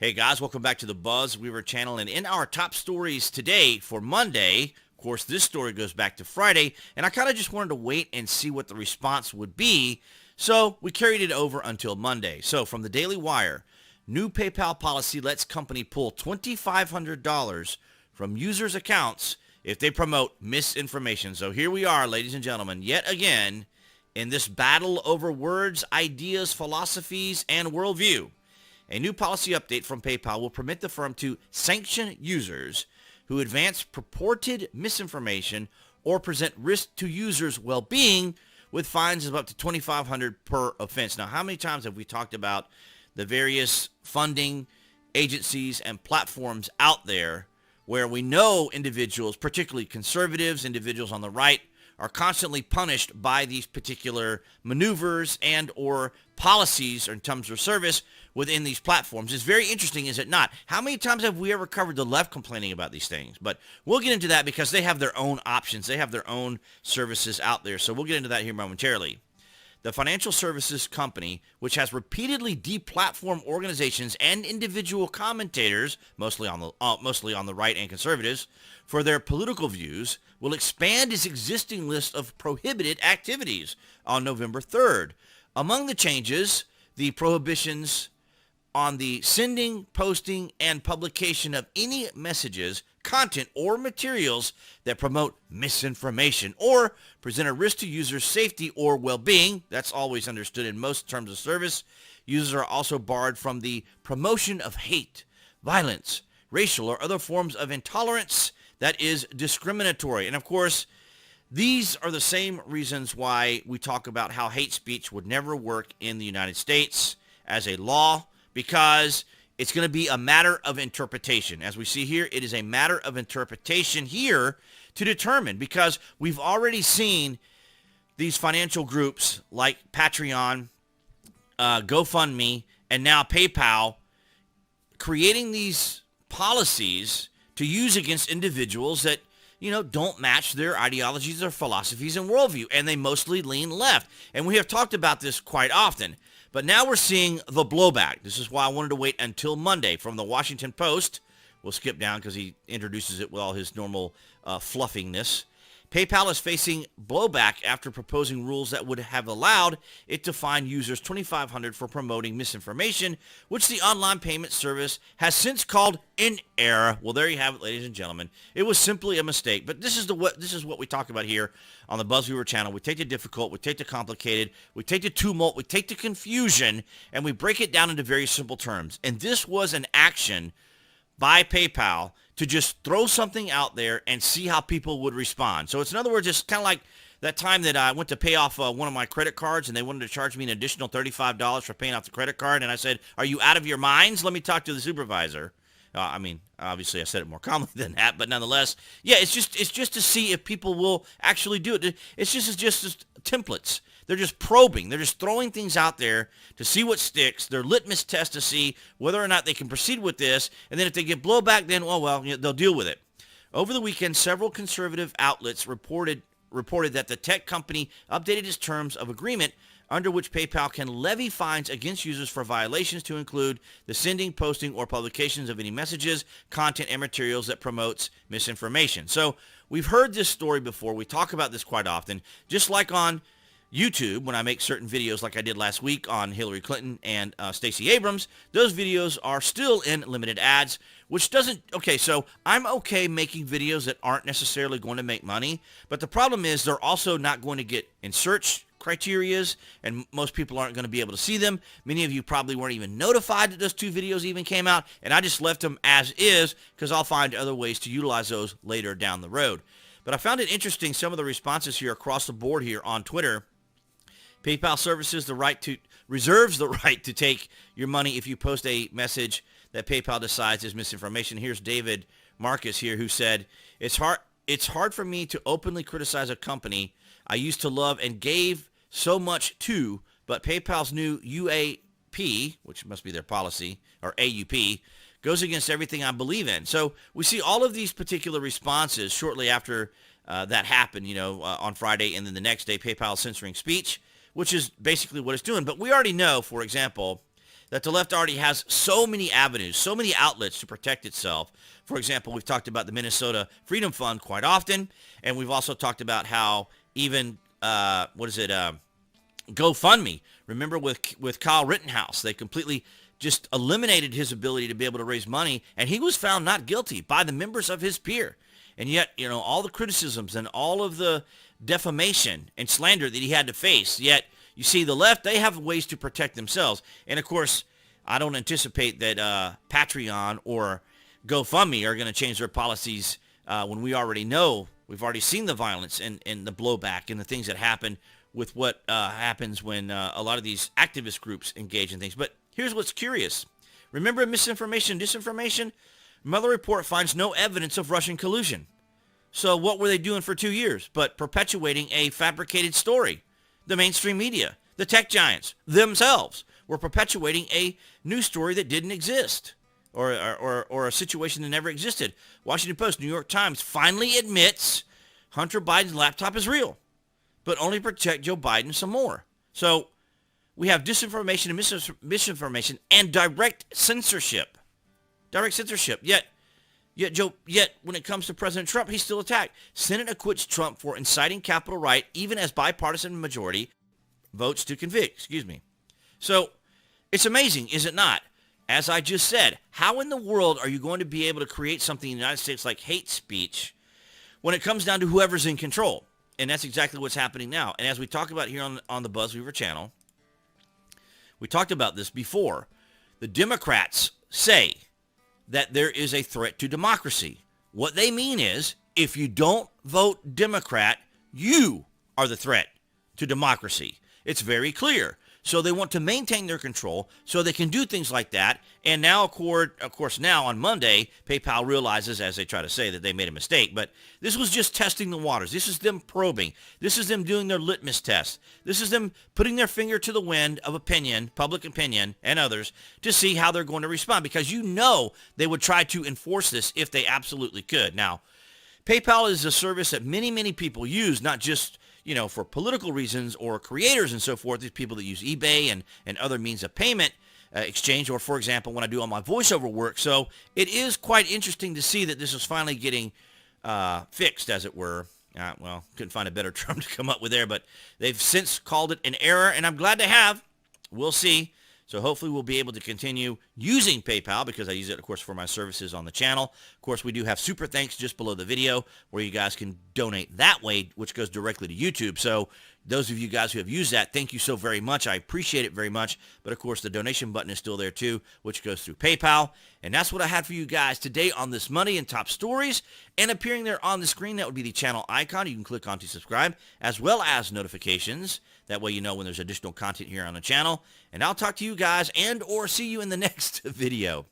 Hey guys, welcome back to the BuzWeaver channel. And in our top stories today for Monday, of course, this story goes back to Friday, and I kind of just wanted to wait and see what the response would be. So we carried it over until Monday. So from the Daily Wire, new PayPal policy lets company pull $2,500 from users' accounts if they promote misinformation. So here we are, ladies and gentlemen, yet again in this battle over words, ideas, philosophies, and worldview. A new policy update from PayPal will permit the firm to sanction users who advance purported misinformation or present risk to users' well-being with fines of up to $2,500 per offense. Now, how many times have we talked about the various funding agencies and platforms out there where we know individuals, particularly conservatives, individuals on the right, are constantly punished by these particular maneuvers and or policies in terms of service within these platforms? It's very interesting, is it not? How many times have we ever covered the left complaining about these things? But we'll get into that because they have their own options. They have their own services out there. So we'll get into that here momentarily. The financial services company, which has repeatedly deplatformed organizations and individual commentators, mostly on the right and conservatives, for their political views, will expand its existing list of prohibited activities on November 3rd. Among the changes, the prohibitions on the sending, posting, and publication of any messages, content, or materials that promote misinformation or present a risk to users' safety or well-being. That's always understood in most terms of service. Users are also barred from the promotion of hate, violence, racial, or other forms of intolerance that is discriminatory. And of course, these are the same reasons why we talk about how hate speech would never work in the United States as a law, because it's going to be a matter of interpretation. As we see here, it is a matter of interpretation here to determine, because we've already seen these financial groups like Patreon, GoFundMe, and now PayPal creating these policies to use against individuals that, don't match their ideologies or philosophies and worldview, and they mostly lean left. And we have talked about this quite often. But now we're seeing the blowback. This is why I wanted to wait until Monday. From the Washington Post, we'll skip down because he introduces it with all his normal fluffiness. PayPal is facing blowback after proposing rules that would have allowed it to fine users $2,500 for promoting misinformation, which the online payment service has since called an error. Well, there you have it, ladies and gentlemen. It was simply a mistake. But this is what we talk about here on the BuzWeaver channel. We take the difficult, we take the complicated, we take the tumult, we take the confusion, and we break it down into very simple terms. And this was an action by PayPal to just throw something out there and see how people would respond. So it's, in other words, it's kind of like that time that I went to pay off one of my credit cards, and they wanted to charge me an additional $35 for paying off the credit card. And I said, "Are you out of your minds? Let me talk to the supervisor." Obviously I said it more calmly than that, but nonetheless, yeah, it's just to see if people will actually do it. It's just templates. They're just probing. They're just throwing things out there to see what sticks. Their litmus test to see whether or not they can proceed with this. And then if they get blowback, then, they'll deal with it. Over the weekend, several conservative outlets reported that the tech company updated its terms of agreement under which PayPal can levy fines against users for violations to include the sending, posting, or publications of any messages, content, and materials that promotes misinformation. So we've heard this story before. We talk about this quite often, just like on YouTube, when I make certain videos like I did last week on Hillary Clinton and Stacey Abrams. Those videos are still in limited ads, which doesn't, so I'm okay making videos that aren't necessarily going to make money, but the problem is they're also not going to get in search criterias, and most people aren't going to be able to see them. Many of you probably weren't even notified that those two videos even came out, and I just left them as is because I'll find other ways to utilize those later down the road. But I found it interesting, some of the responses here across the board here on Twitter. PayPal reserves the right to take your money if you post a message that PayPal decides is misinformation. Here's David Marcus here, who said, It's hard for me to openly criticize a company I used to love and gave so much to, but PayPal's new UAP, which must be their policy, or AUP, goes against everything I believe in." So we see all of these particular responses shortly after that happened, on Friday, and then the next day PayPal censoring speech, which is basically what it's doing. But we already know, for example, that the left already has so many avenues, so many outlets to protect itself. For example, we've talked about the Minnesota Freedom Fund quite often, and we've also talked about how even, GoFundMe. Remember with Kyle Rittenhouse, they completely just eliminated his ability to be able to raise money, and he was found not guilty by the members of his peer. And yet, all the criticisms and all of the defamation and slander that he had to face, yet you see the left, they have ways to protect themselves. And of course, I don't anticipate that Patreon or GoFundMe are going to change their policies when we already know, we've already seen the violence and the blowback and the things that happen with what happens when a lot of these activist groups engage in things. But here's what's curious. Remember misinformation, disinformation? Mueller report finds no evidence of Russian collusion. So what were they doing for 2 years but perpetuating a fabricated story? The mainstream media, the tech giants themselves were perpetuating a news story that didn't exist or a situation that never existed. Washington Post, New York Times finally admits Hunter Biden's laptop is real, but only protect Joe Biden some more. So we have disinformation and misinformation and direct censorship. Direct censorship. Yet when it comes to President Trump, he's still attacked. Senate acquits Trump for inciting Capitol riot, even as bipartisan majority votes to convict. So it's amazing, is it not? As I just said, how in the world are you going to be able to create something in the United States like hate speech when it comes down to whoever's in control? And that's exactly what's happening now. And as we talk about here on the BuzWeaver channel, we talked about this before. The Democrats say that there is a threat to democracy. What they mean is, if you don't vote Democrat, you are the threat to democracy. It's very clear. So they want to maintain their control so they can do things like that. And now, of course, now on Monday, PayPal realizes, as they try to say, that they made a mistake. But this was just testing the waters. This is them probing. This is them doing their litmus test. This is them putting their finger to the wind of opinion, public opinion, and others to see how they're going to respond. Because they would try to enforce this if they absolutely could. Now, PayPal is a service that many, many people use, not just for political reasons or creators and so forth, these people that use eBay and other means of payment exchange, or for example, when I do all my voiceover work. So it is quite interesting to see that this is finally getting fixed, as it were. Couldn't find a better term to come up with there, but they've since called it an error, and I'm glad to have. We'll see. So hopefully we'll be able to continue using PayPal because I use it, of course, for my services on the channel. Of course, we do have super thanks just below the video where you guys can donate that way, which goes directly to YouTube. So those of you guys who have used that, thank you so very much. I appreciate it very much. But, of course, the donation button is still there, too, which goes through PayPal. And that's what I had for you guys today on this Monday in Top Stories. And appearing there on the screen, that would be the channel icon. You can click on to subscribe, as well as notifications. That way you know when there's additional content here on the channel. And I'll talk to you guys and or see you in the next video.